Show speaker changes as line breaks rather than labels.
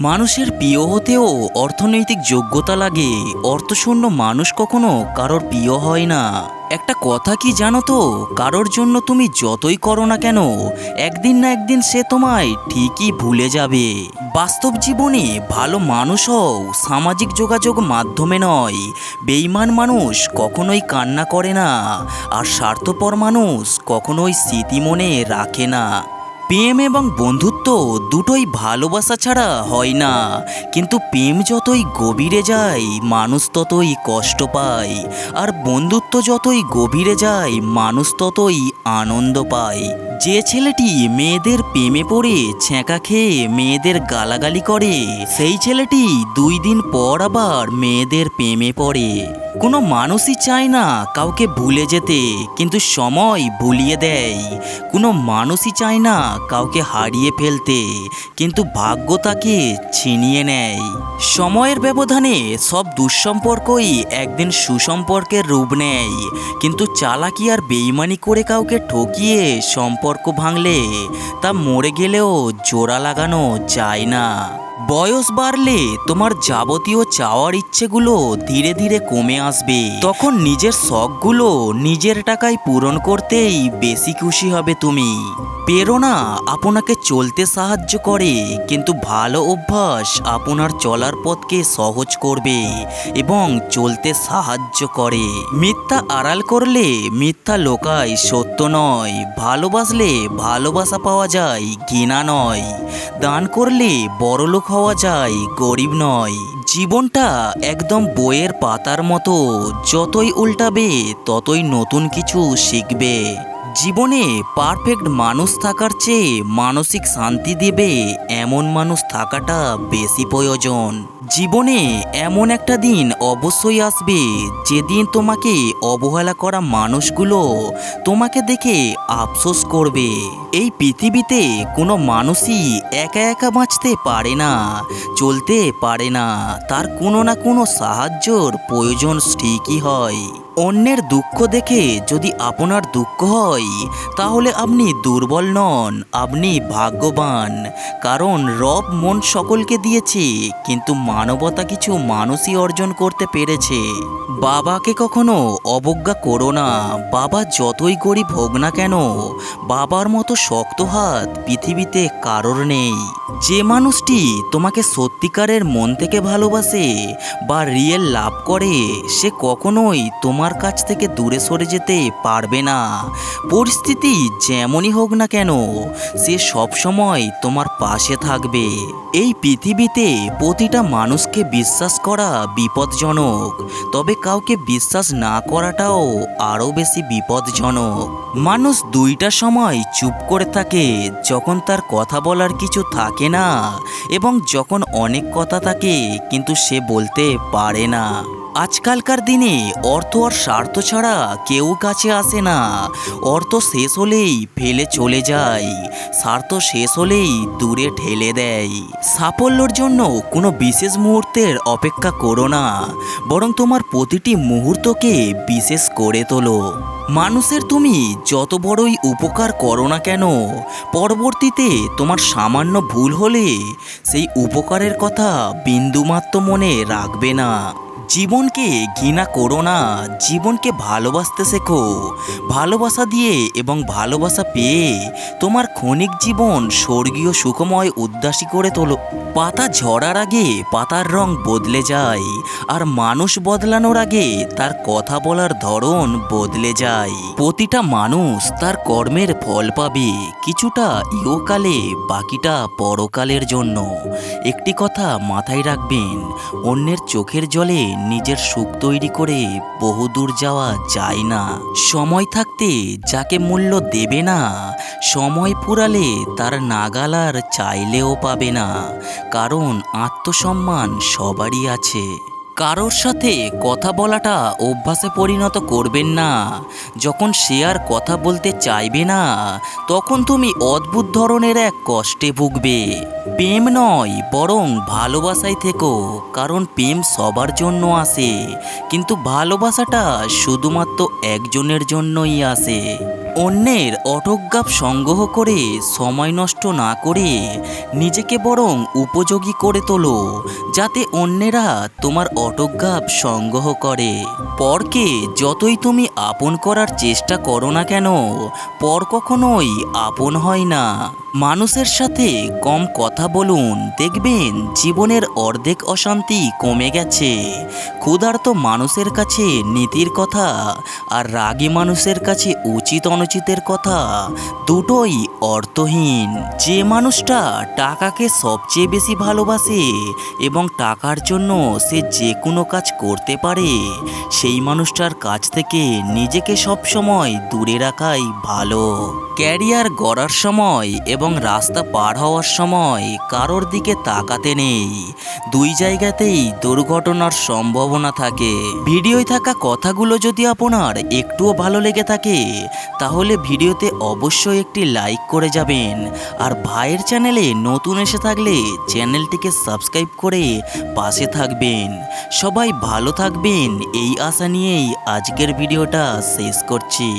মানুষের প্রিয় হতেও অর্থনৈতিক যোগ্যতা লাগে। অর্থশূন্য মানুষ কখনো কারোর প্রিয় হয় না। একটা কথা কি জানো তো, কারোর জন্য তুমি যতই করো না কেন, একদিন না একদিন সে তোমায় ঠিকই ভুলে যাবে। বাস্তব জীবনে ভালো মানুষ হও সামাজিক যোগাযোগ মাধ্যমে নয়। বেঈমান মানুষ কখনোই কান্না করে না, আর স্বার্থপর মানুষ কখনোই স্মৃতি মনে রাখে না। প্রেম এবং বন্ধুত্ব দুটোই ভালোবাসা ছাড়া হয় না, কিন্তু প্রেম যতই গভীরে যায় মানুষ ততই কষ্ট পায়, আর বন্ধুত্ব যতই গভীরে যায় মানুষ ততই আনন্দ পায়। যে ছেলেটি মেয়েদের প্রেমে পড়ে ছ্যাঁকা খেয়ে মেয়েদের গালাগালি করে, সেই ছেলেটি 2 দিন পর আবার মেয়েদের প্রেমে পড়ে। কোনো মানুষই চায় না কাউকে ভুলে যেতে, কিন্তু সময় ভুলিয়ে দেয়। কোনো মানুষই চায় না কাউকে হারিয়ে ফেলতে, কিন্তু ভাগ্য তাকে ছিনিয়ে নেয়। সময়ের ব্যবধানে সব দুঃসম্পর্কই একদিন সুসম্পর্কের রূপ নেয়, কিন্তু চালাকি আর বেইমানি করে কাউকে ঠকিয়ে সম্পর্ক ভাঙলে তা মরে গেলেও জোড়া লাগানো যায় না। বয়স বাড়লে তোমার যাবতীয় চাওয়ার ইচ্ছেগুলো ধীরে ধীরে কমে আসবে। তখন নিজের শখগুলো নিজের টাকায় পূরণ করতেই বেশি খুশি হবে তুমি। প্রেরণা আপনাকে চলতে সাহায্য করে, কিন্তু ভালো অভ্যাস আপনার চলার পথকে সহজ করবে এবং চলতে সাহায্য করে। মিথ্যা আড়াল করলে মিথ্যা লোকায়, সত্য নয়। ভালোবাসলে ভালোবাসা পাওয়া যায়, ঘৃণা নয়। দান করলে বড়লোক হওয়া যায়, গরিব নয়। জীবনটা একদম বইয়ের পাতার মতো, যতই উল্টাবে ততই নতুন কিছু শিখবে। জীবনে পারফেক্ট মানুষ থাকার চেয়ে মানসিক শান্তি দেবে এমন মানুষ থাকাটা বেশি প্রয়োজন। জীবনে এমন একটা দিন অবশ্যই আসবে যেদিন তোমাকে অবহেলা করা মানুষগুলো তোমাকে দেখে আফসোস করবে। এই পৃথিবীতে কোনো মানুষই একা একা বাঁচতে পারে না, চলতে পারে না। তার কোনো না কোনো সাহায্যর প্রয়োজন ঠিকই হয়। অন্যের দুঃখ দেখে যদি আপনার দুঃখ হয়, তাহলে আপনি দুর্বল নন, আপনি ভাগ্যবান। কারণ রব মন সকলকে দিয়েছে, কিন্তু মানবতা কিছু মানুষই অর্জন করতে পেরেছে। বাবাকে কখনো অবজ্ঞা করো না। বাবা যতই গরিব হোক না কেন, বাবার মতো শক্ত হাত পৃথিবীতে কারোর নেই। যে মানুষটি তোমাকে সত্যিকারের মন থেকে ভালোবাসে বা রিয়েল লাভ করে, সে কখনোই তোমার কাছ থেকে দূরে সরে যেতে পারবে না। পরিস্থিতি যেমনই হোক না কেন, সে সবসময় তোমার পাশে থাকবে। এই পৃথিবীতে প্রতিটা মানুষকে বিশ্বাস করা বিপজ্জনক, তবে কাউকে বিশ্বাস না করাটাও আরও বেশি বিপজ্জনক। মানুষ দুইটা সময় চুপ করে থাকে, যখন তার কথা বলার কিছু থাকে না, এবং যখন অনেক কথা থাকে কিন্তু সে বলতে পারে না। আজকালকার দিনে অর্থ আর স্বার্থ ছাড়া কেউ কাছে আসে না। অর্থ শেষ হলেই ফেলে চলে যায়, স্বার্থ শেষ হলেই দূরে ঠেলে দেয়। সাফল্যের জন্য কোনো বিশেষ মুহূর্তের অপেক্ষা করো না, বরং তোমার প্রতিটি মুহূর্তকে বিশেষ করে তোলো। মানুষের তুমি যত বড়ই উপকার করো না কেন, পরবর্তীতে তোমার সামান্য ভুল হলে সেই উপকারের কথা বিন্দুমাত্র মনে রাখবে না। জীবনকে ঘৃণা করো না, জীবনকে ভালোবাসতে শেখো। ভালোবাসা দিয়ে এবং ভালোবাসা পেয়ে তোমার ক্ষণিক জীবন স্বর্গীয় সুখময় উদ্দাসী করে তোলো। পাতা ঝরার আগে পাতার রং বদলে যায়, আর মানুষ বদলানোর আগে তার কথা বলার ধরন বদলে যায়। প্রতিটা মানুষ তার কর্মের ফল পাবে, কিছুটা ইহকালে, বাকিটা পরকালের জন্য। একটি কথা মাথায় রাখবেন, অন্যের চোখের জলে নিজের সুখ তৈরি করে বহুদূর যাওয়া যায় না। সময় থাকতে যাকে মূল্য দেবে না, সময় ফুরালে তার নাগাল আর চাইলেও পাবে না। কারণ আত্মসম্মান সবারই আছে। কারোর সাথে কথা বলাটা অভ্যাসে পরিণত করবেন না। যখন সে আর কথা বলতে চাইবে না, তখন তুমি অদ্ভুত ধরনের এক কষ্টে ভুগবে। প্রেম নয়, বরং ভালোবাসায় থেকো, কারণ প্রেম সবার জন্য আসে, কিন্তু ভালোবাসাটা শুধুমাত্র একজনের জন্যই আসে। অন্যের অটোগ্রাফ সংগ্রহ করে সময় নষ্ট না করে নিজেকে বরং উপযোগী করে তোলো, যাতে অন্যেরা তোমার অটোগ্রাফ সংগ্রহ করে। পরকে যতই তুমি আপন করার চেষ্টা করো না কেন, পর কখনোই আপন হয় না। মানুষের সাথে কম কথা বলুন, দেখবেন জীবনের অর্ধেক অশান্তি কমে গেছে। ক্ষুধার্ত মানুষের কাছে নীতির কথা আর রাগী মানুষের কাছে উচিত অনুচিতের কথা দুটোই অর্থহীন। যে মানুষটা টাকাকে সবচেয়ে বেশি ভালোবাসে এবং টাকার জন্য সে যে কোনো কাজ করতে পারে, সেই মানুষটার কাছ থেকে নিজেকে সবসময় দূরে রাখাই ভালো। ক্যারিয়ার গড়ার সময় এবং রাস্তা পার হওয়ার সময় কারোর দিকে তাকাতে নেই, দুই জায়গাতেই দুর্ঘটনার সম্ভাবনা থাকে। ভিডিওয় থাকা কথাগুলো যদি আপনার একটুও ভালো লেগে থাকে তাহলে ভিডিওতে অবশ্যই একটি লাইক করে যাবেন, আর ভাইয়ের চ্যানেলে নতুন এসে থাকলে চ্যানেলটিকে সাবস্ক্রাইব করে পাশে থাকবেন। সবাই ভালো থাকবেন এই আশা নিয়েই আজকের ভিডিওটা শেষ করছি।